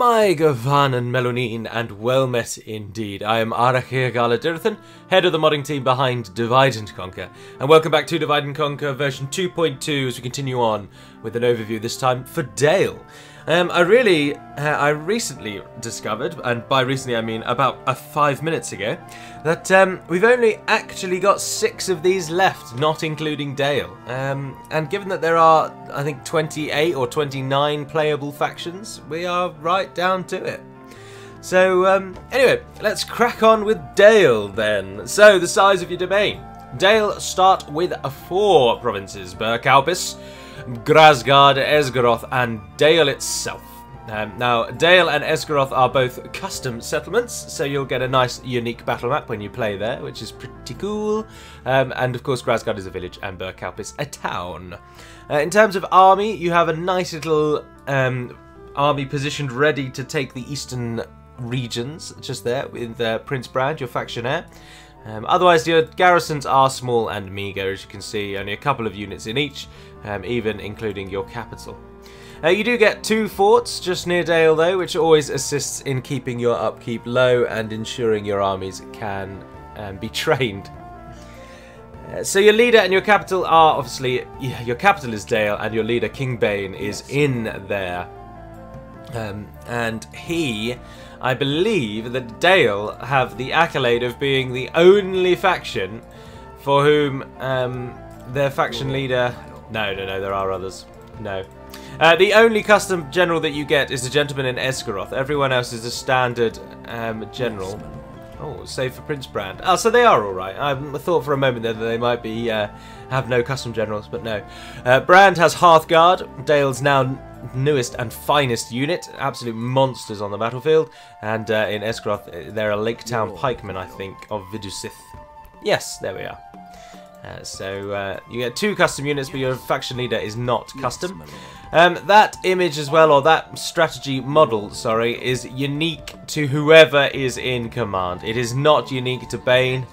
My Gavan and Melonin, and well met indeed. I am Arachir Galadirthan, head of the modding team behind Divide and Conquer, and welcome back to Divide and Conquer version 2.2 as we continue on with an overview, this time for Dale. I recently discovered, and by recently I mean about 5 minutes ago, that we've only actually got 6 of these left, not including Dale. And given that there are, I think, 28 or 29 playable factions, we are right down to it. So, anyway, let's crack on with Dale then. So, the size of your domain. Dale start with 4 provinces: Berkaupis, Grasgard, Esgaroth, and Dale itself. Now, Dale and Esgaroth are both custom settlements, so you'll get a nice, unique battle map when you play there, which is pretty cool. And of course, Grasgard is a village, and Berkaupis a town. In terms of army, you have a nice little army positioned ready to take the eastern regions, just there, with Prince Brand, your faction heir. Otherwise, your garrisons are small and meagre, as you can see, only a couple of units in each, even including your capital. You do get 2 forts just near Dale, though, which always assists in keeping your upkeep low and ensuring your armies can be trained. So your leader and your capital are, obviously, your capital is Dale, and your leader, King Bane, is in there. And he... I believe that Dale have the accolade of being the only faction for whom their faction leader... No, there are others. No. The only custom general that you get is a gentleman in Esgaroth. Everyone else is a standard general. Oh, save for Prince Brand. Oh, so they are alright. I thought for a moment there that they might be have no custom generals, but no. Brand has Hearthguard, Dale's now newest and finest unit, absolute monsters on the battlefield, and in Esgaroth they're a Lake Town pikemen, I think, of Vidusith. Yes, there we are. So you get 2 custom units, but your faction leader is not custom. That image as well, or that strategy model, sorry, is unique to whoever is in command. It is not unique to Bane.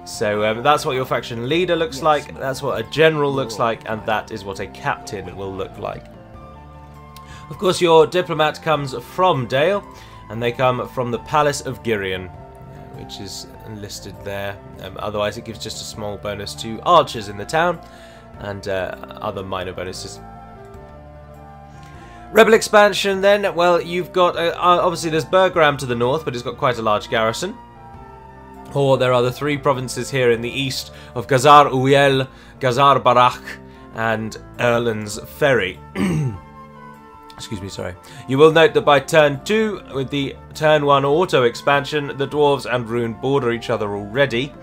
So that's what your faction leader looks like, that's what a general looks like, and that is what a captain will look like. Of course, your diplomat comes from Dale, and they come from the Palace of Girion, which is listed there. Otherwise, it gives just a small bonus to archers in the town, and other minor bonuses. Rebel expansion then, well, you've got, obviously there's Bergram to the north, but it's got quite a large garrison. Or there are the 3 provinces here in the east of Gazar Uel, Gazar Barak, and Erlen's Ferry. Excuse me, sorry. You will note that by turn 2, with the turn 1 auto expansion, the dwarves and Rune border each other already.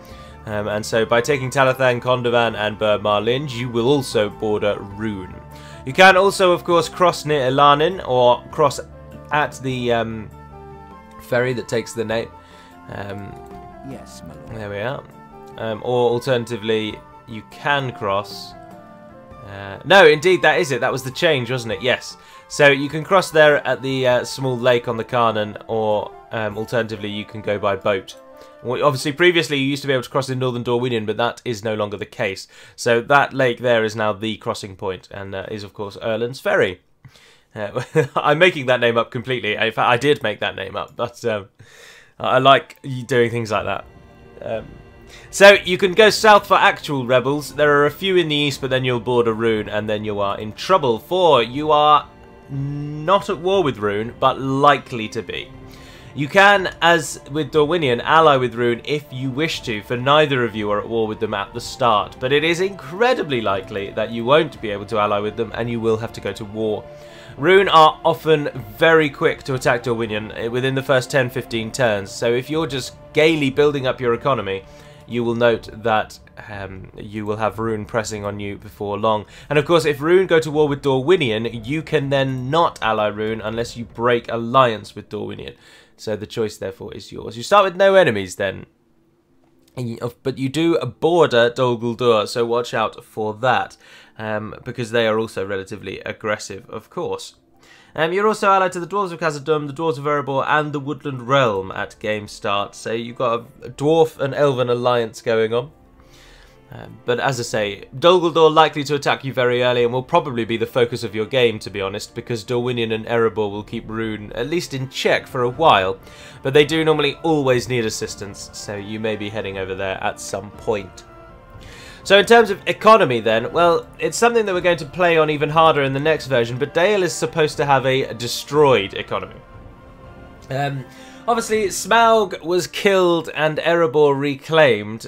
And so by taking Talathan, Kondovan and Bur Marlinge, you will also border Rune. You can also, of course, cross near Elanin, or cross at the ferry that takes the name. Yes, my lord. There we are. Or alternatively, you can cross... no, indeed, that is it. That was the change, wasn't it? Yes. So you can cross there at the small lake on the Carnan, or alternatively you can go by boat. Well, obviously, previously you used to be able to cross in Northern Dorwinion, but that is no longer the case. So that lake there is now the crossing point, and is of course Erlen's Ferry. I'm making that name up completely. In fact, I did make that name up, but I like doing things like that. So you can go south for actual rebels. There are a few in the east, but then you'll border Rune, and then you are in trouble, for you are not at war with Rune, but likely to be. You can, as with Dorwinion, ally with Rune if you wish to, for neither of you are at war with them at the start, but it is incredibly likely that you won't be able to ally with them, and you will have to go to war. Rune are often very quick to attack Dorwinion within the first 10-15 turns, so if you're just gaily building up your economy, you will note that you will have Rune pressing on you before long. And of course, if Rune go to war with Dorwinion, you can then not ally Rune unless you break alliance with Dorwinion. So the choice, therefore, is yours. You start with no enemies then. But you do border Dol Guldur, so watch out for that. Because they are also relatively aggressive, of course. You're also allied to the Dwarves of Khazad-dûm, the Dwarves of Erebor, and the Woodland Realm at game start. So you've got a Dwarf and Elven alliance going on. But as I say, Dol Guldur likely to attack you very early and will probably be the focus of your game, to be honest, because Dorwinion and Erebor will keep Rune at least in check for a while, but they do normally always need assistance, so you may be heading over there at some point. So in terms of economy then, well, it's something that we're going to play on even harder in the next version, but Dale is supposed to have a destroyed economy. Obviously, Smaug was killed and Erebor reclaimed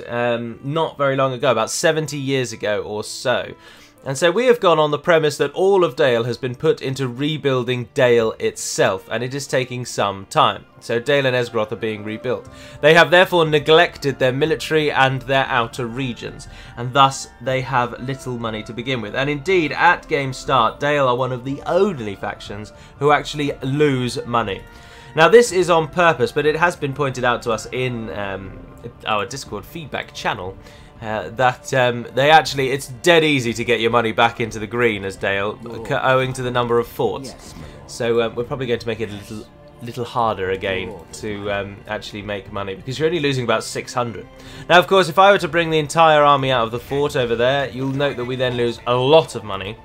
not very long ago, about 70 years ago or so. And so we have gone on the premise that all of Dale has been put into rebuilding Dale itself, and it is taking some time. So Dale and Esgroth are being rebuilt. They have therefore neglected their military and their outer regions, and thus they have little money to begin with. And indeed, at game start, Dale are one of the only factions who actually lose money. Now this is on purpose, but it has been pointed out to us in our Discord feedback channel that it's dead easy to get your money back into the green as Dale, owing to the number of forts. So we're probably going to make it a little harder again to actually make money, because you're only losing about 600. Now of course, if I were to bring the entire army out of the fort over there, you'll note that we then lose a lot of money.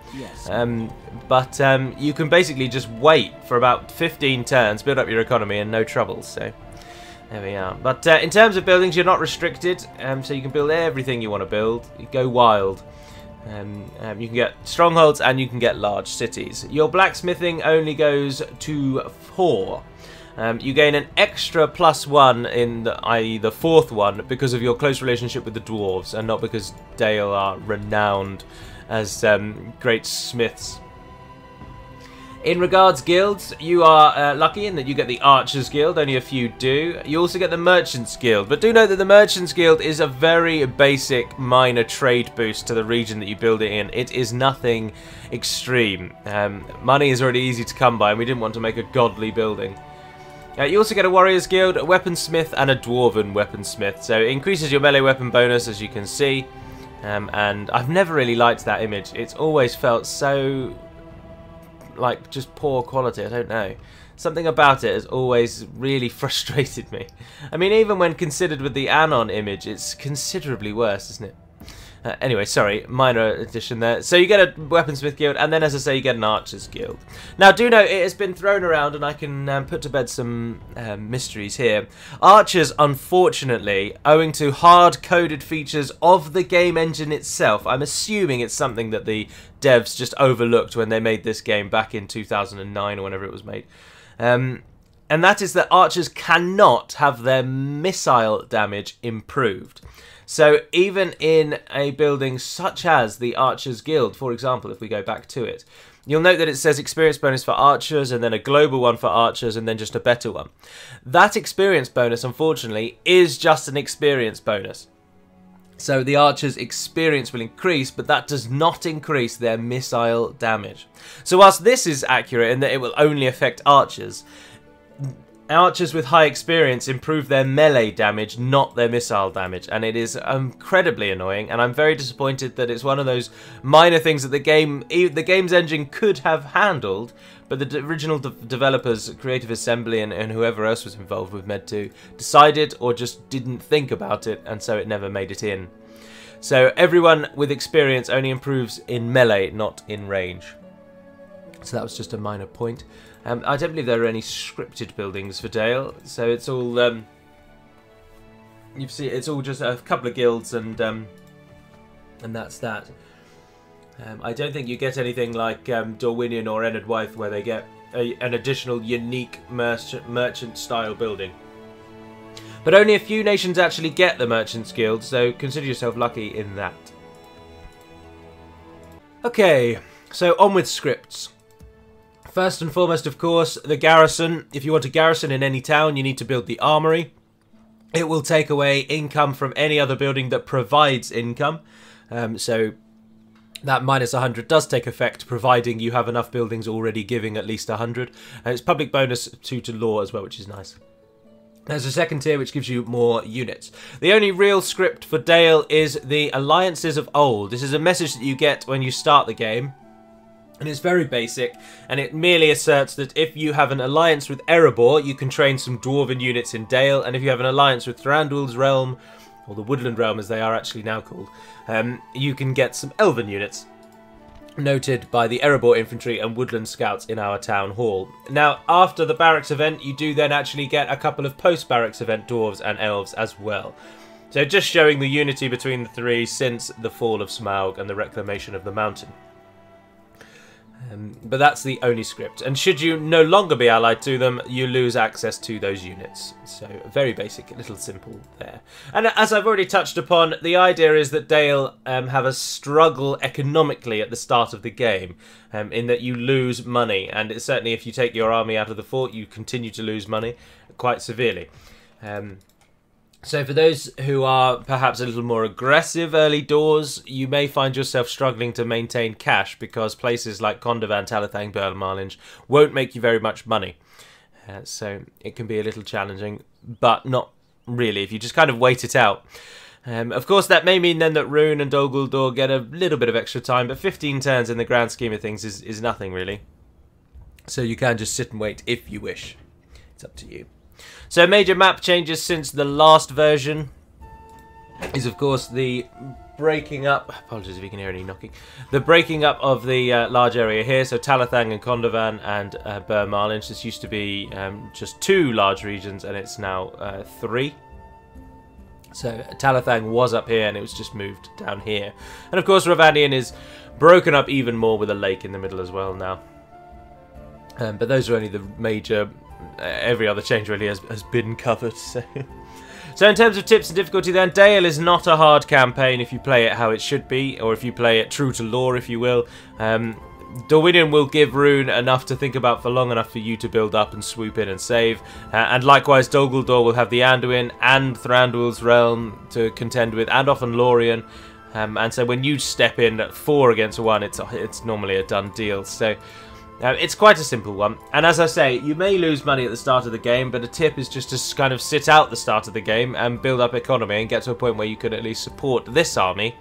But you can basically just wait for about 15 turns, build up your economy, and no trouble. So there we are. But in terms of buildings, you're not restricted, so you can build everything you want to build. You go wild. You can get strongholds and you can get large cities. Your blacksmithing only goes to 4. You gain an extra +1 in i.e. the 4th one because of your close relationship with the dwarves, and not because Dale are renowned as great smiths. In regards guilds, you are lucky in that you get the Archers Guild, only a few do. You also get the Merchants Guild, but do note that the Merchants Guild is a very basic minor trade boost to the region that you build it in. It is nothing extreme. Money is already easy to come by, and we didn't want to make a godly building. You also get a Warriors Guild, a Weaponsmith, and a Dwarven Weaponsmith, so it increases your melee weapon bonus, as you can see. And I've never really liked that image. It's always felt so, like, just poor quality. I don't know. Something about it has always really frustrated me. I mean, even when considered with the Anon image, it's considerably worse, isn't it? Anyway, sorry, minor addition there. So you get a Weaponsmith Guild, and then, as I say, you get an Archers Guild. Now, do note, it has been thrown around, and I can put to bed some mysteries here. Archers, unfortunately, owing to hard-coded features of the game engine itself, I'm assuming it's something that the devs just overlooked when they made this game back in 2009 or whenever it was made. And that is that Archers cannot have their missile damage improved. So even in a building such as the Archers Guild, for example, if we go back to it, you'll note that it says experience bonus for archers, and then a global one for archers, and then just a better one. That experience bonus, unfortunately, is just an experience bonus. So the archers' experience will increase, but that does not increase their missile damage. So whilst this is accurate in that it will only affect archers, archers with high experience improve their melee damage, not their missile damage, and it is incredibly annoying, and I'm very disappointed that it's one of those minor things that the game's engine could have handled, but the original developers, Creative Assembly, and whoever else was involved with Med2 decided or just didn't think about it, and so it never made it in. So everyone with experience only improves in melee, not in range. So that was just a minor point. I don't believe there are any scripted buildings for Dale, so it's all you see, it's all just a couple of guilds, and that's that. I don't think you get anything like Dorwinion or Ennard Wythe, where they get an additional unique merchant style building. But only a few nations actually get the Merchants Guild, so consider yourself lucky in that. Okay, so on with scripts. First and foremost, of course, the garrison. If you want a garrison in any town, you need to build the armory. It will take away income from any other building that provides income. So that -100 does take effect, providing you have enough buildings already giving at least 100. And it's public bonus 2 to law as well, which is nice. There's a second tier which gives you more units. The only real script for Dale is the Alliances of Old. This is a message that you get when you start the game. And it's very basic, and it merely asserts that if you have an alliance with Erebor, you can train some Dwarven units in Dale, and if you have an alliance with Thranduil's Realm, or the Woodland Realm as they are actually now called, you can get some Elven units, noted by the Erebor Infantry and Woodland Scouts in our Town Hall. Now, after the Barracks event, you do then actually get a couple of post-Barracks event Dwarves and Elves as well. So just showing the unity between the three since the fall of Smaug and the reclamation of the mountain. But that's the only script. And should you no longer be allied to them, you lose access to those units. So very basic, a little simple there. And as I've already touched upon, the idea is that Dale have a struggle economically at the start of the game, in that you lose money. And it's certainly if you take your army out of the fort, you continue to lose money quite severely. So for those who are perhaps a little more aggressive early doors, you may find yourself struggling to maintain cash because places like Condovan, Talathang, Berlemarlinge won't make you very much money. So it can be a little challenging, but not really if you just kind of wait it out. Of course, that may mean then that Rune and Dol Guldur get a little bit of extra time, but 15 turns in the grand scheme of things is nothing really. So you can just sit and wait if you wish. It's up to you. So major map changes since the last version is of course the breaking up, apologies if you can hear any knocking, the breaking up of the large area here, so Talathang and Condovan and Berlemarlinge. This used to be just 2 large regions and it's now 3. So Talathang was up here and it was just moved down here. And of course Ravanian is broken up even more with a lake in the middle as well now. But those are only the major. Every other change really has been covered. So in terms of tips and difficulty then, Dale is not a hard campaign if you play it how it should be, or if you play it true to lore, if you will. Dorwinion will give Rune enough to think about for long enough for you to build up and swoop in and save. And likewise, Dol Guldur will have the Anduin and Thranduil's Realm to contend with, and often Lorien. And so when you step in at 4 against 1, it's normally a done deal. So it's quite a simple one, and as I say, you may lose money at the start of the game, but a tip is just to kind of sit out the start of the game and build up economy and get to a point where you could at least support this army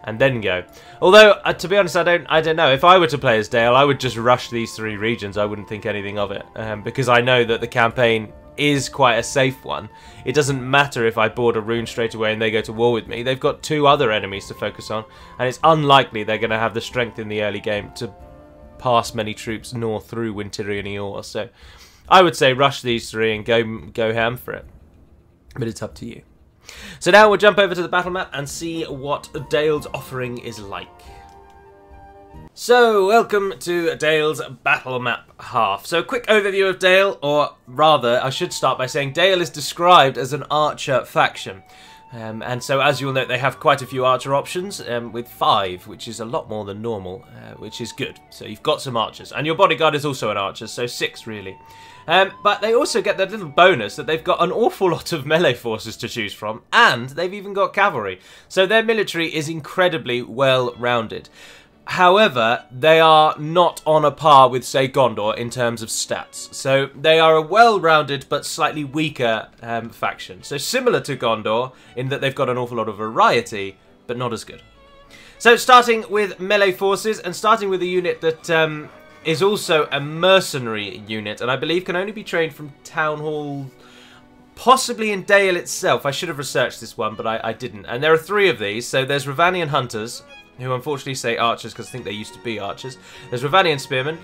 and then go. Although, to be honest, I don't know. If I were to play as Dale, I would just rush these 3 regions. I wouldn't think anything of it, because I know that the campaign is quite a safe one. It doesn't matter if I board a Rune straight away and they go to war with me. They've got 2 other enemies to focus on, and it's unlikely they're going to have the strength in the early game to pass many troops north through Wintirian Eor. So I would say rush these 3 and go ham for it. But it's up to you. So now we'll jump over to the battle map and see what Dale's offering is like. So welcome to Dale's battle map half. So quick overview of Dale, or rather I should start by saying Dale is described as an archer faction. And so, as you'll note, they have quite a few archer options, with 5, which is a lot more than normal, which is good. So you've got some archers. And your bodyguard is also an archer, so 6 really. But they also get that little bonus that they've got an awful lot of melee forces to choose from, and they've even got cavalry. So their military is incredibly well-rounded. However, they are not on a par with, say, Gondor in terms of stats. So they are a well-rounded but slightly weaker faction. So similar to Gondor in that they've got an awful lot of variety, but not as good. So starting with melee forces, and starting with a unit that is also a mercenary unit, and I believe can only be trained from Town Hall, possibly in Dale itself. I should have researched this one, but I didn't. And there are 3 of these. So there's Ravanian Hunters, who unfortunately say archers because I think they used to be archers. There's Ravanian Spearmen,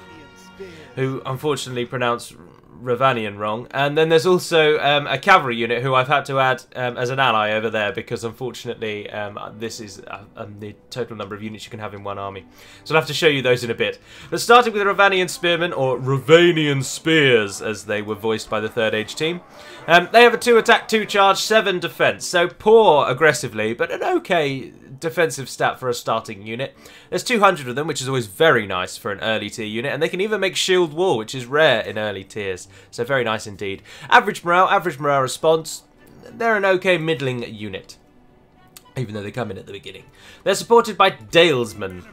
who unfortunately pronounce Ravanian wrong. And then there's also a cavalry unit who I've had to add as an ally over there because unfortunately this is the total number of units you can have in one army. So I'll have to show you those in a bit. But starting with the Ravanian Spearmen, or Ravanian Spears as they were voiced by the 3rd Age team. They have a 2 attack, 2 charge, 7 defense. So poor aggressively, but an okay defensive stat for a starting unit. There's 200 of them, which is always very nice for an early tier unit, and they can even make shield wall, which is rare in early tiers, so very nice indeed. Average morale response, they're an okay middling unit, even though they come in at the beginning. They're supported by Dalesmen.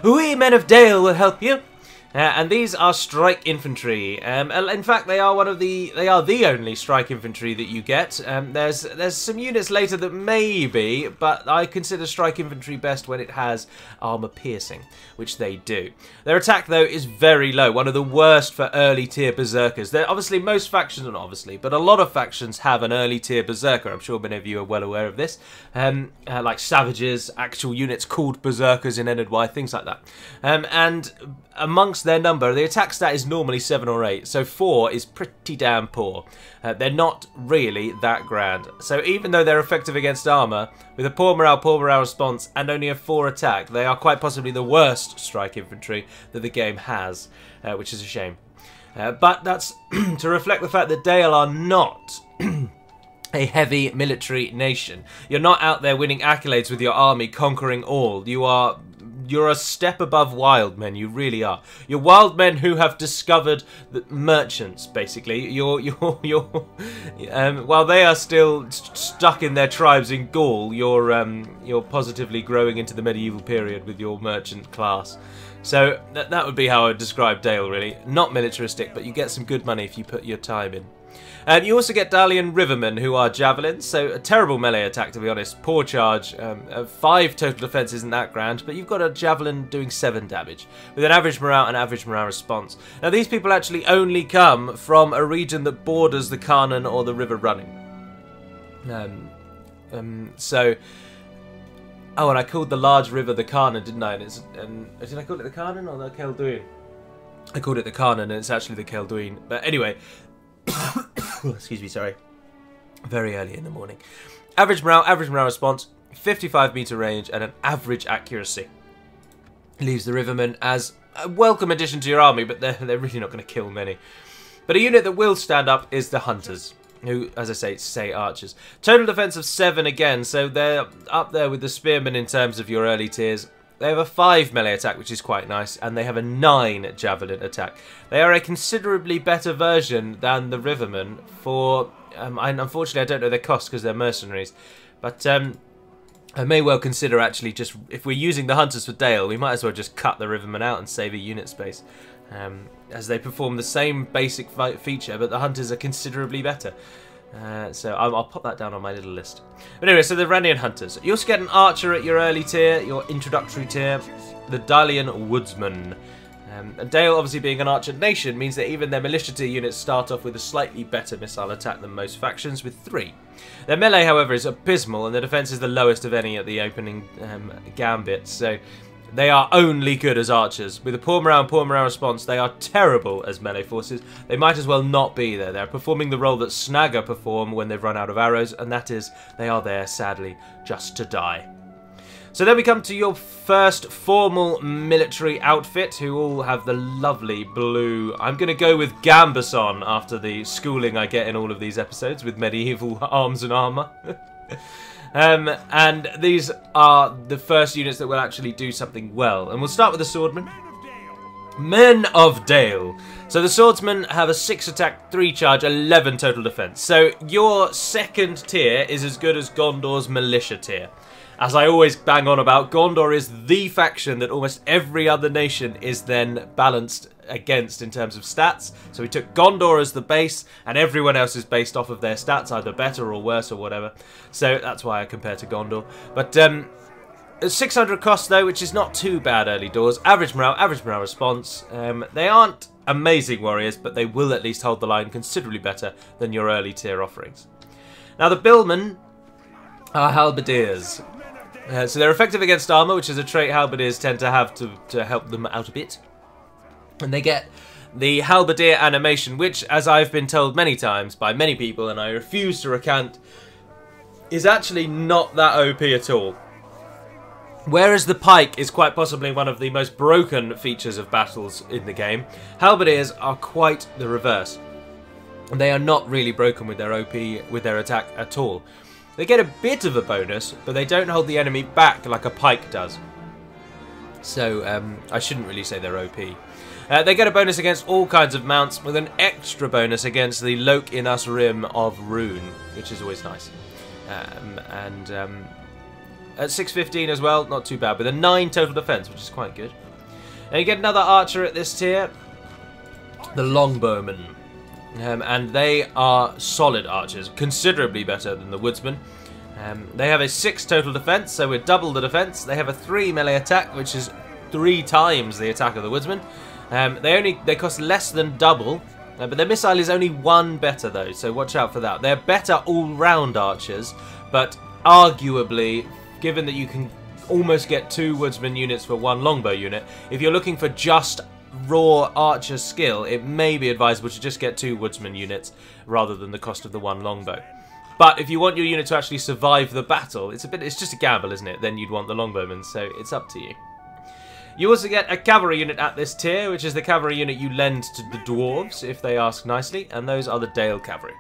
We men of Dale will help you. And these are strike infantry. In fact, they are the only strike infantry that you get. There's some units later that maybe, but I consider strike infantry best when it has armor piercing, which they do. Their attack though is very low, one of the worst for early tier berserkers. They're obviously most factions, not obviously, but a lot of factions have an early tier berserker. I'm sure many of you are well aware of this. Like savages, actual units called berserkers in NY, things like that. And amongst their number, the attack stat is normally 7 or 8, so 4 is pretty damn poor. They're not really that grand. So even though they're effective against armor, with a poor morale response, and only a 4 attack, they are quite possibly the worst strike infantry that the game has, which is a shame. But that's to reflect the fact that Dale are not a heavy military nation. You're not out there winning accolades with your army, conquering all. You're a step above wild men, you really are. You're wild men who have discovered the merchants, basically. While they are still stuck in their tribes in Gaul, you're positively growing into the medieval period with your merchant class. So that would be how I would describe Dale, really. Not militaristic, but you get some good money if you put your time in. You also get Dalian Rivermen, who are javelins, so a terrible melee attack, to be honest. Poor charge. 5 total defense isn't that grand, but you've got a javelin doing 7 damage, with an average morale and average morale response. Now, these people actually only come from a region that borders the Carnon or the River Running. Oh, and I called the large river the Carnon, didn't I? Did I call it the Carnon or the Kelduin? I called it the Carnon, and it's actually the Kelduin. But anyway... Excuse me, sorry. Very early in the morning. Average morale response, 55 meter range, and an average accuracy. Leaves the Rivermen as a welcome addition to your army, but they're really not going to kill many. But a unit that will stand up is the Hunters, who, as I say archers. Total defense of 7 again, so they're up there with the Spearmen in terms of your early tiers. They have a 5 melee attack, which is quite nice, and they have a 9 javelin attack. They are a considerably better version than the Rivermen for... unfortunately, I don't know their cost because they're mercenaries. But I may well consider actually just... If we're using the Hunters for Dale, we might as well just cut the Rivermen out and save a unit space. As they perform the same basic feature, but the Hunters are considerably better. So I'll pop that down on my little list. But anyway, so the Ranian Hunters. You also get an archer at your early tier, your introductory tier, the Dalian Woodsman. And Dale, obviously being an archer nation, means that even their militia tier units start off with a slightly better missile attack than most factions, with 3. Their melee, however, is abysmal, and their defense is the lowest of any at the opening gambit, so... They are only good as archers. With a poor morale response, they are terrible as melee forces. They might as well not be there. They're performing the role that Snagger perform when they've run out of arrows, and that is, they are there, sadly, just to die. So then we come to your first formal military outfit, who all have the lovely blue... I'm going to go with Gambeson after the schooling I get in all of these episodes with medieval arms and armour. And these are the first units that will actually do something well. And we'll start with the Swordmen. Men of Dale. So the Swordsmen have a 6 attack, 3 charge, 11 total defense. So your second tier is as good as Gondor's militia tier. As I always bang on about, Gondor is the faction that almost every other nation is then balanced against in terms of stats. So we took Gondor as the base, and everyone else is based off of their stats, either better or worse or whatever. So that's why I compare to Gondor. But 600 cost though, which is not too bad early doors. Average morale response. They aren't amazing warriors, but they will at least hold the line considerably better than your early tier offerings. Now the Billmen are halberdiers. So they're effective against armor, which is a trait halberdiers tend to have to help them out a bit. And they get the halberdier animation, which, as I've been told many times by many people, and I refuse to recant, is actually not that OP at all. Whereas the pike is quite possibly one of the most broken features of battles in the game, halberdiers are quite the reverse. And they are not really broken with their OP, with their attack at all. They get a bit of a bonus, but they don't hold the enemy back like a pike does. So, I shouldn't really say they're OP. They get a bonus against all kinds of mounts, with an extra bonus against the Loke in Us Rim of Rune, which is always nice. At 615 as well, not too bad, with a 9 total defense, which is quite good. Now you get another archer at this tier, the longbowmen. And they are solid archers, considerably better than the woodsmen. They have a 6 total defense, so we're double the defense. They have a 3 melee attack, which is 3 times the attack of the woodsman. They cost less than double, but their missile is only 1 better though, so watch out for that. They're better all-round archers, but arguably, given that you can almost get 2 woodsman units for 1 longbow unit, if you're looking for just raw archer skill, it may be advisable to just get 2 woodsman units rather than the cost of the 1 longbow. But if you want your unit to actually survive the battle, it's just a gamble, isn't it? Then you'd want the longbowmen, so it's up to you. You also get a cavalry unit at this tier, which is the cavalry unit you lend to the dwarves, if they ask nicely, and those are the Dale cavalry.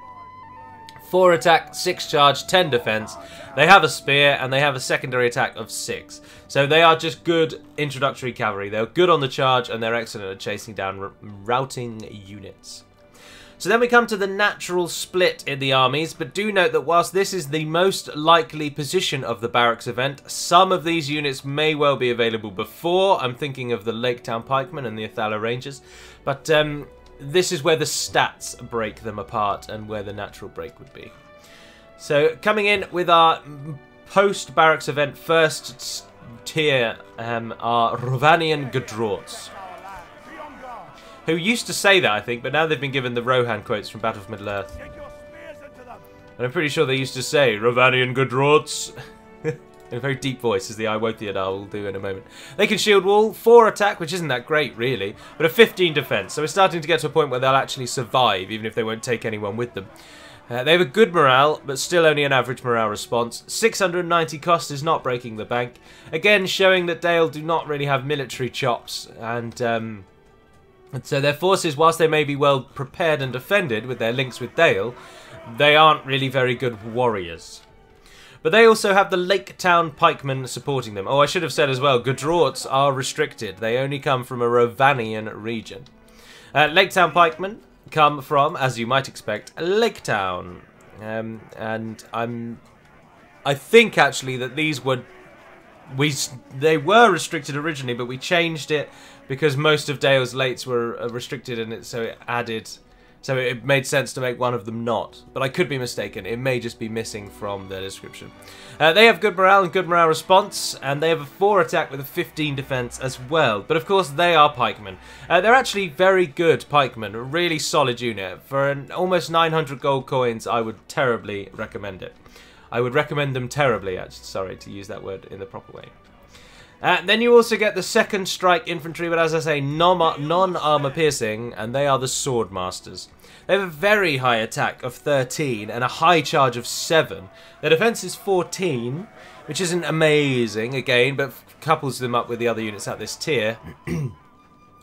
4 attack, 6 charge, 10 defense. They have a spear, and they have a secondary attack of 6. So they are just good introductory cavalry. They're good on the charge, and they're excellent at chasing down routing units. So then we come to the natural split in the armies, but do note that whilst this is the most likely position of the barracks event, some of these units may well be available before. I'm thinking of the Lake Town Pikemen and the Athala Rangers, but this is where the stats break them apart and where the natural break would be. So coming in with our post-barracks event first tier are Rovanian Gadrots, who used to say that, I think, but now they've been given the Rohan quotes from Battle of Middle-earth. And I'm pretty sure they used to say, Rovanian Gadrots, in a very deep voice, as the Iwothiadar will do in a moment. They can shield wall, 4 attack, which isn't that great, really, but a 15 defense, so we're starting to get to a point where they'll actually survive, even if they won't take anyone with them. They have a good morale, but still only an average morale response. 690 cost is not breaking the bank. Again, showing that Dale do not really have military chops, and so their forces, whilst they may be well prepared and defended with their links with Dale, they aren't really very good warriors. But they also have the Lake Town Pikemen supporting them. Oh, I should have said as well, Gadrots are restricted. They only come from a Rovanian region. Lake Town Pikemen come from, as you might expect, Lake Town. And I think actually that these were... They were restricted originally, but we changed it because most of Dale's lates were restricted, and so it made sense to make one of them not. But I could be mistaken. It may just be missing from the description. They have good morale and good morale response, and they have a 4 attack with a 15 defense as well. But of course, they are pikemen. They're actually very good pikemen, a really solid unit. For almost 900 gold coins, I would terribly recommend it. I would recommend them terribly, actually. Sorry, to use that word in the proper way. Then you also get the second strike infantry, but as I say, non-armor piercing, and they are the sword masters. They have a very high attack of 13 and a high charge of 7. Their defense is 14, which isn't amazing, again, but couples them up with the other units at this tier.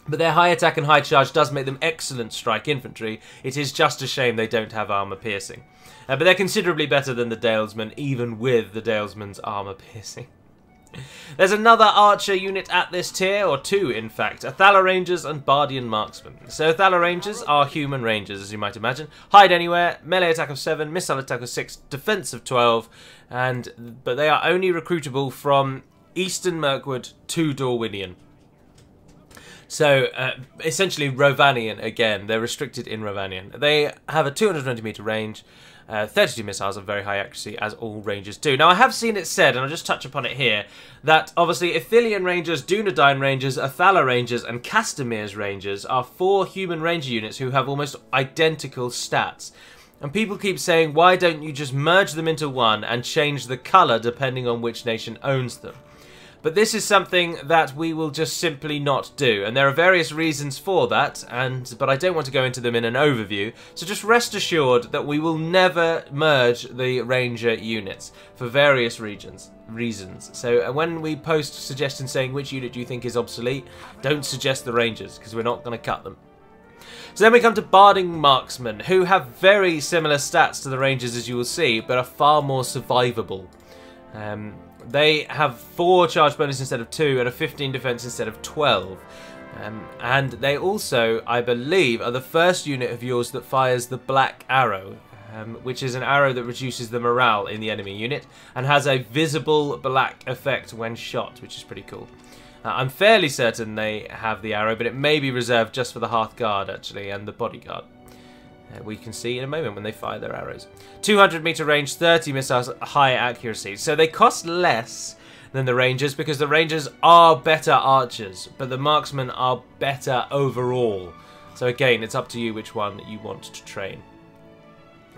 But their high attack and high charge does make them excellent strike infantry. It is just a shame they don't have armor piercing. But they're considerably better than the Dalesmen, even with the Dalesmen's armor piercing. There's another archer unit at this tier, or 2 in fact, Athala Rangers and Bardian Marksmen. So Athala Rangers are human rangers, as you might imagine. Hide anywhere, melee attack of 7, missile attack of 6, defense of 12, but they are only recruitable from Eastern Mirkwood to Dorwinion. So, essentially Rovanian again. They're restricted in Rovanian. They have a 220 meter range, 32 missiles of very high accuracy, as all rangers do. Now, I have seen it said, and I'll just touch upon it here, that obviously Ithilien Rangers, Dunedain Rangers, Athala Rangers, and Castamir's Rangers are 4 human ranger units who have almost identical stats. And people keep saying, why don't you just merge them into one and change the colour depending on which nation owns them? But this is something that we will just simply not do, and there are various reasons for that, but I don't want to go into them in an overview, so just rest assured that we will never merge the Ranger units for various reasons. So when we post suggestions saying which unit do you think is obsolete, don't suggest the Rangers, because we're not going to cut them. So then we come to Barding Marksmen, who have very similar stats to the Rangers as you will see, but are far more survivable. They have 4 charge bonus instead of 2 and a 15 defense instead of 12. And they also, I believe, are the first unit of yours that fires the Black Arrow, which is an arrow that reduces the morale in the enemy unit and has a visible black effect when shot, which is pretty cool. I'm fairly certain they have the arrow, but it may be reserved just for the Hearth Guard, actually, and the Bodyguard. We can see in a moment when they fire their arrows. 200 meter range, 30 missiles, high accuracy. So they cost less than the Rangers because the Rangers are better archers, but the Marksmen are better overall. So again, it's up to you which one you want to train.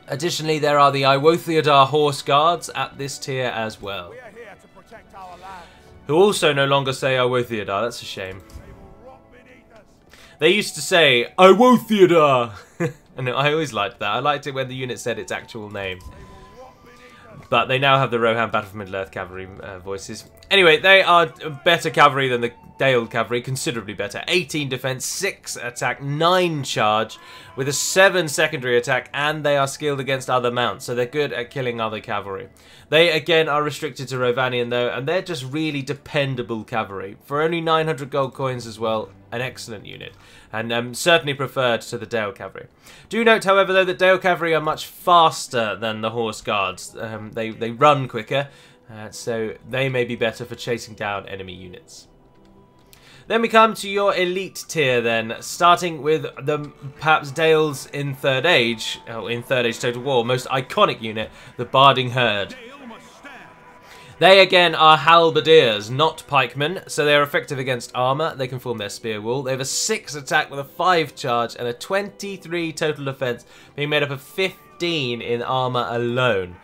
Additionally, there are the Iwothiodar Horse Guards at this tier as well, who also no longer say Iwothiodar. That's a shame. They used to say Iwothiodar, and I always liked that. I liked it when the unit said its actual name. But they now have the Rohan Battle for Middle-earth cavalry voices. Anyway, they are better cavalry than the Dale cavalry, considerably better. 18 defense, 6 attack, 9 charge, with a 7 secondary attack, and they are skilled against other mounts, so they're good at killing other cavalry. They, again, are restricted to Rovanian, though, and they're just really dependable cavalry. For only 900 gold coins as well, an excellent unit, and certainly preferred to the Dale cavalry. Do note, however, though, that Dale cavalry are much faster than the Horse Guards. They run quicker, so they may be better for chasing down enemy units. Then we come to your elite tier then, starting with the perhaps Dale's in Third Age Total War, most iconic unit, the Barding Herd. They again are halberdiers, not pikemen, so they are effective against armour. They can form their spear wall. They have a 6 attack with a 5 charge and a 23 total defence, being made up of 15 in armour alone.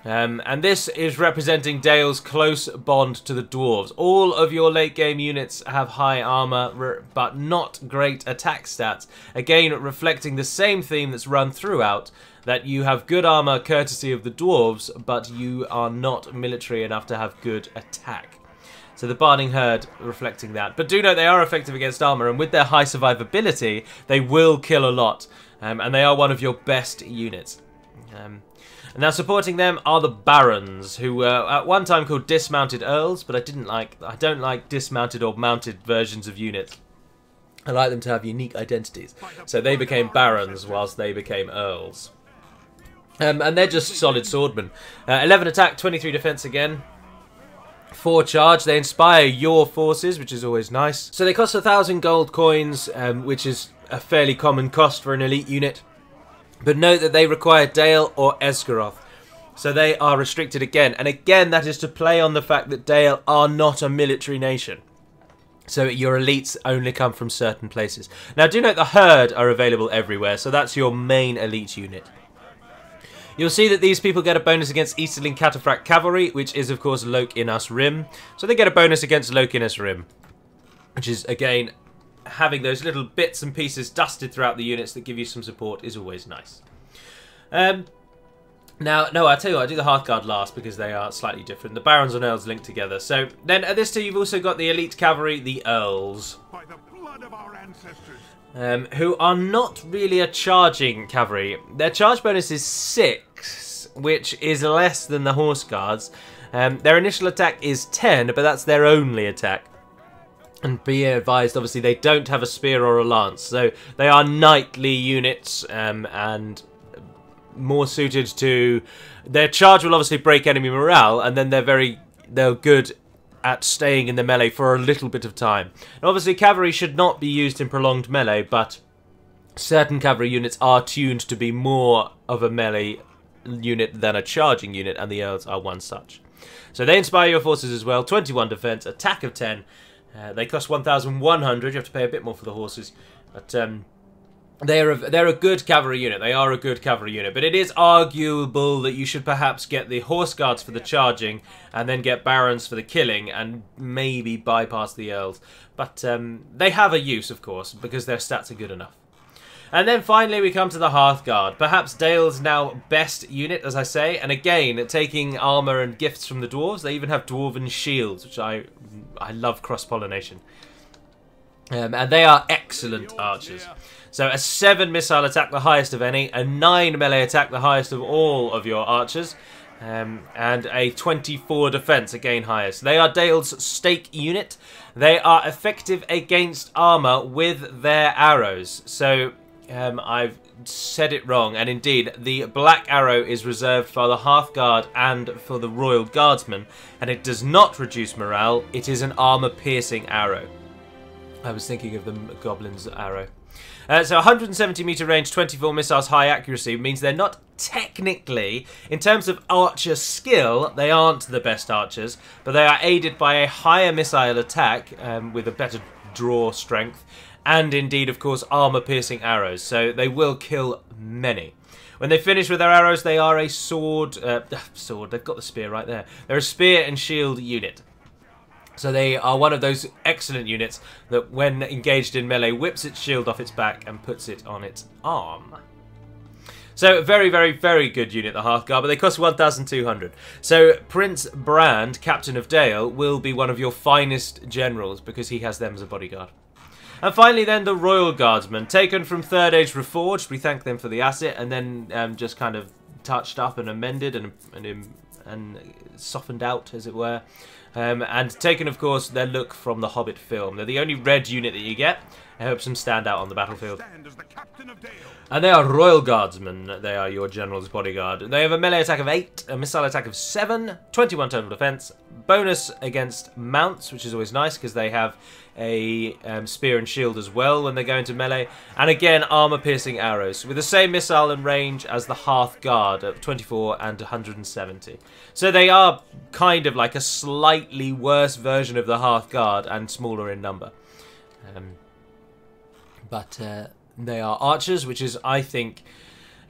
And this is representing Dale's close bond to the dwarves. All of your late game units have high armor, but not great attack stats. Again, reflecting the same theme that's run throughout, that you have good armor courtesy of the dwarves, but you are not military enough to have good attack. So the Barding Herd reflecting that. But do note they are effective against armor, and with their high survivability, they will kill a lot. And they are one of your best units. Now supporting them are the Barons, who were at one time called Dismounted Earls, but I don't like dismounted or mounted versions of units. I like them to have unique identities. So they became Barons whilst they became Earls. And they're just solid swordmen. 11 attack, 23 defense again. 4 charge. They inspire your forces, which is always nice. So they cost 1,000 gold coins, which is a fairly common cost for an elite unit. But note that they require Dale or Esgaroth, so they are restricted again. And again, that is to play on the fact that Dale are not a military nation. So your elites only come from certain places. Now do note the Herd are available everywhere, so that's your main elite unit. You'll see that these people get a bonus against Easterling Cataphract Cavalry, which is of course Loc Inus Rim. So they get a bonus against Loc Inus Rim, which is again having those little bits and pieces dusted throughout the units that give you some support is always nice. Now, no, I tell you what, I do the Hearthguard last because they are slightly different. The Barons and Earls link together. So then at this tier you've also got the elite cavalry, the Earls, by the blood of our ancestors, who are not really a charging cavalry. Their charge bonus is 6, which is less than the Horse Guards. Their initial attack is 10, but that's their only attack. And be advised, obviously, they don't have a spear or a lance, so they are knightly units, and more suited to... Their charge will obviously break enemy morale, and then they're good at staying in the melee for a little bit of time. And obviously, cavalry should not be used in prolonged melee, but certain cavalry units are tuned to be more of a melee unit than a charging unit, and the Earls are one such. So they inspire your forces as well. 21 defense, attack of 10. They cost 1,100. You have to pay a bit more for the horses, but they're a good cavalry unit. They are a good cavalry unit, but it is arguable that you should perhaps get the Horse Guards for the charging, and then get Barons for the killing, and maybe bypass the Earls. But they have a use, of course, because their stats are good enough. And then finally we come to the Hearthguard, perhaps Dale's now best unit, as I say, and again, taking armour and gifts from the dwarves. They even have dwarven shields, which I love cross-pollination. And they are excellent archers. So a 7 missile attack, the highest of any, a 9 melee attack, the highest of all of your archers, and a 24 defense, again highest. They are Dale's stake unit. They are effective against armour with their arrows. So I've said it wrong, and indeed, the black arrow is reserved for the Hearthguard and for the Royal Guardsman, and it does not reduce morale. It is an armor-piercing arrow. I was thinking of the Goblin's arrow. So 170 meter range, 24 missiles, high accuracy means they're not technically, in terms of archer skill, they aren't the best archers, but they are aided by a higher missile attack with a better draw strength, and indeed, of course, armor-piercing arrows. So they will kill many. When they finish with their arrows, they are a sword. They've got the spear right there. They're a spear and shield unit. So they are one of those excellent units that, when engaged in melee, whips its shield off its back and puts it on its arm. So very, very, very good unit, the Hearthguard, but they cost 1,200. So Prince Brand, Captain of Dale, will be one of your finest generals because he has them as a bodyguard. And finally then, the Royal Guardsmen, taken from 3rd Age Reforged. We thank them for the asset, and then just kind of touched up and amended and softened out, as it were. And taken, of course, their look from the Hobbit film. They're the only red unit that you get. It helps them stand out on the battlefield. And they are Royal Guardsmen. They are your general's bodyguard. They have a melee attack of 8, a missile attack of 7, 21 total defense, bonus against mounts, which is always nice because they have a spear and shield as well when they go into melee, and again armor-piercing arrows with the same missile and range as the Hearthguard at 24 and 170. So they are kind of like a slightly worse version of the Hearthguard and smaller in number. But they are archers, which is, I think,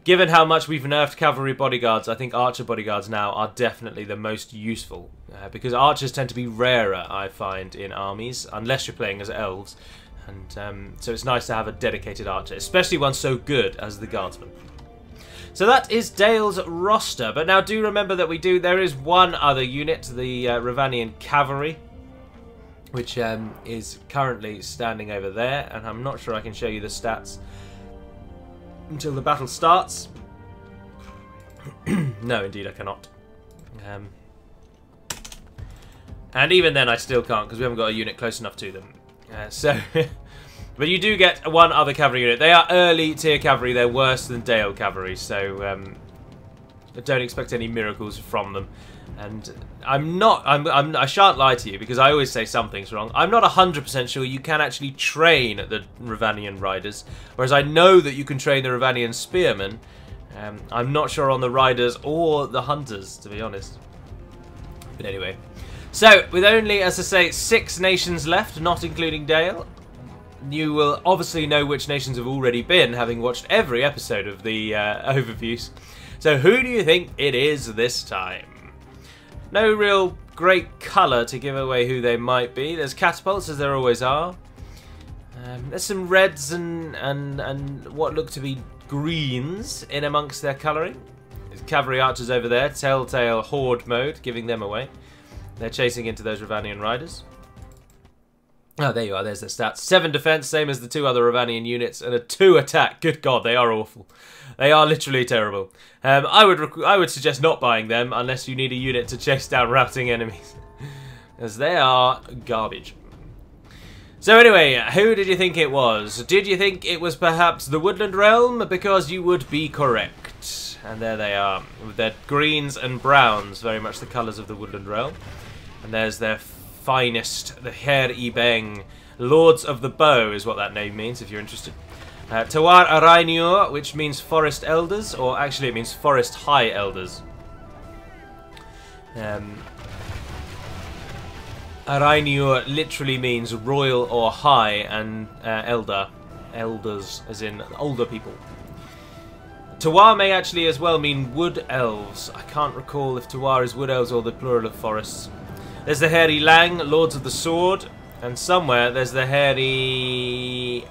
given how much we've nerfed cavalry bodyguards, I think archer bodyguards now are definitely the most useful. Because archers tend to be rarer, I find, in armies, unless you're playing as elves. And so it's nice to have a dedicated archer, especially one so good as the guardsman. So that is Dale's roster. But now do remember that there is one other unit, the Ravanian Cavalry, which is currently standing over there, and I'm not sure I can show you the stats until the battle starts. No, indeed I cannot. And even then I still can't, because we haven't got a unit close enough to them. But you do get one other cavalry unit. They are early tier cavalry, they're worse than Dale cavalry, so don't expect any miracles from them. And I shan't lie to you, because I always say something's wrong. I'm not 100% sure you can actually train the Ravanian riders, whereas I know that you can train the Ravanian spearmen. I'm not sure on the riders or the hunters, to be honest. But anyway. So, with only, as I say, 6 nations left, not including Dale, you will obviously know which nations have already been, having watched every episode of the overviews. So who do you think it is this time? No real great colour to give away who they might be. There's catapults, as there always are. There's some reds and what look to be greens in amongst their colouring. There's cavalry archers over there, telltale horde mode, giving them away. They're chasing into those Ravanian riders. Oh, there you are, there's their stats. 7 defense, same as the 2 other Ravanian units, and a 2 attack. Good God, they are awful. They are literally terrible. I would suggest not buying them unless you need a unit to chase down routing enemies, as they are garbage. So anyway, who did you think it was? Did you think it was perhaps the Woodland Realm? Because you would be correct. And there they are, with their greens and browns, very much the colours of the Woodland Realm. And there's their finest, the Her Ibeng, Lords of the Bow is what that name means, if you're interested. Tawar Arainiur, which means Forest Elders, or actually it means Forest High Elders. Arainiur literally means royal or high, and elders as in older people. Tawar may actually as well mean wood elves. I can't recall if Tawar is wood elves or the plural of forests. There's the Hairy Lang, Lords of the Sword, and somewhere there's the Hairy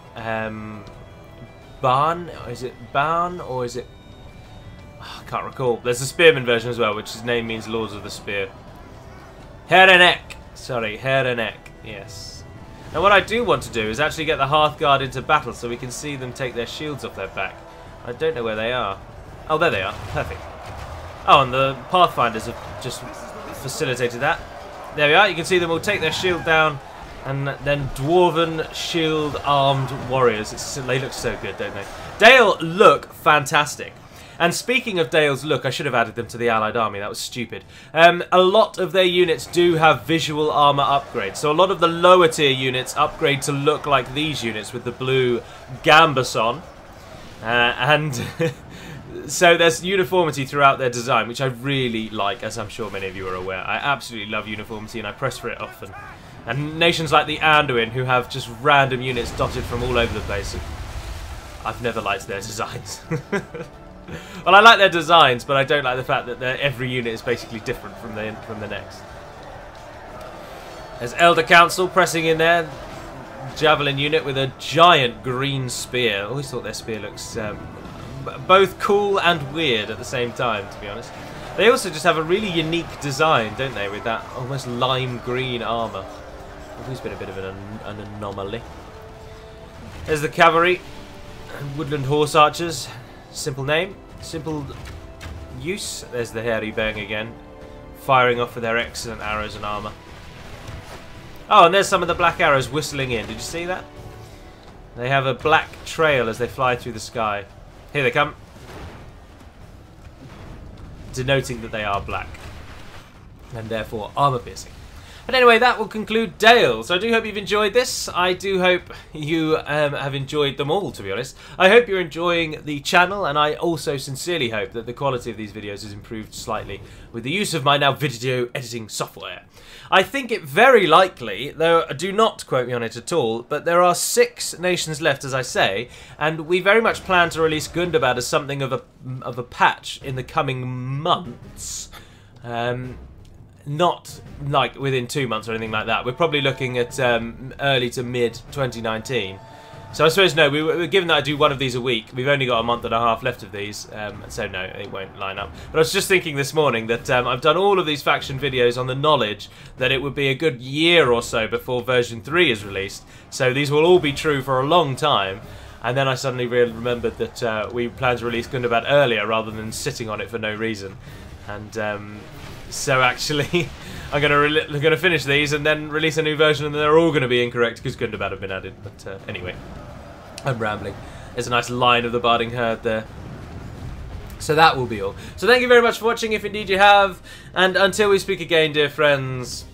Barn. Is it Barn or is it? Oh, I can't recall. There's the Spearman version as well, which his name means Lords of the Spear. Herenek. Sorry, Herenek. Yes. Now what I do want to do is actually get the Hearthguard into battle so we can see them take their shields off their back. I don't know where they are. Oh, there they are. Perfect. Oh, and the Pathfinders have just facilitated that. There we are. You can see them all take their shield down And then Dwarven Shield-armed warriors. They look so good, don't they? Dale look fantastic. And speaking of Dale's look, I should have added them to the Allied army. That was stupid. A lot of their units do have visual armor upgrades. So a lot of the lower tier units upgrade to look like these units with the blue gambeson. And so there's uniformity throughout their design, which I really like, as I'm sure many of you are aware. I absolutely love uniformity, and I press for it often. And nations like the Anduin, who have just random units dotted from all over the place, I've never liked their designs. Well, I like their designs, but I don't like the fact that every unit is basically different from the next. There's Elder Council pressing in there. Javelin unit with a giant green spear. I always thought their spear looks both cool and weird at the same time, to be honest. They also just have a really unique design, don't they, with that almost lime green armour. Always been a bit of an anomaly. There's the cavalry. Woodland Horse Archers. Simple name, simple use. There's the hairy bang again, firing off with their excellent arrows and armour. Oh, and there's some of the black arrows whistling in. Did you see that? They have a black trail as they fly through the sky. Here they come. Denoting that they are black. And therefore armour piercing. But anyway, that will conclude Dale. So I do hope you've enjoyed this. I do hope you have enjoyed them all, to be honest. I hope you're enjoying the channel, and I also sincerely hope that the quality of these videos has improved slightly with the use of my now video editing software. I think it very likely, though do not quote me on it at all, but there are 6 nations left, as I say, and we very much plan to release Gundabad as something of a patch in the coming months. Not like within 2 months or anything like that. We're probably looking at early to mid 2019. So I suppose no, given that I do one of these a week, we've only got a month and a half left of these, so no, it won't line up. But I was just thinking this morning that I've done all of these faction videos on the knowledge that it would be a good year or so before version 3 is released. So these will all be true for a long time. And then I suddenly remembered that we plan to release Gundabad earlier rather than sitting on it for no reason. And so actually, I'm gonna finish these and then release a new version, and they're all gonna be incorrect because Gundabad have been added. But anyway, I'm rambling. There's a nice line of the Barding Herd there. So that will be all. So thank you very much for watching, if indeed you have. And until we speak again, dear friends,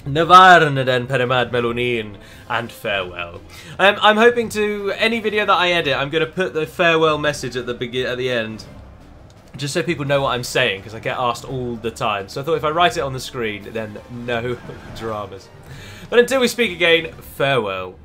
Navarne den Perimad Melonin, and farewell. I'm hoping to, any video that I edit, I'm gonna put the farewell message at the end. Just so people know what I'm saying, because I get asked all the time. So I thought if I write it on the screen, then no dramas. But until we speak again, farewell.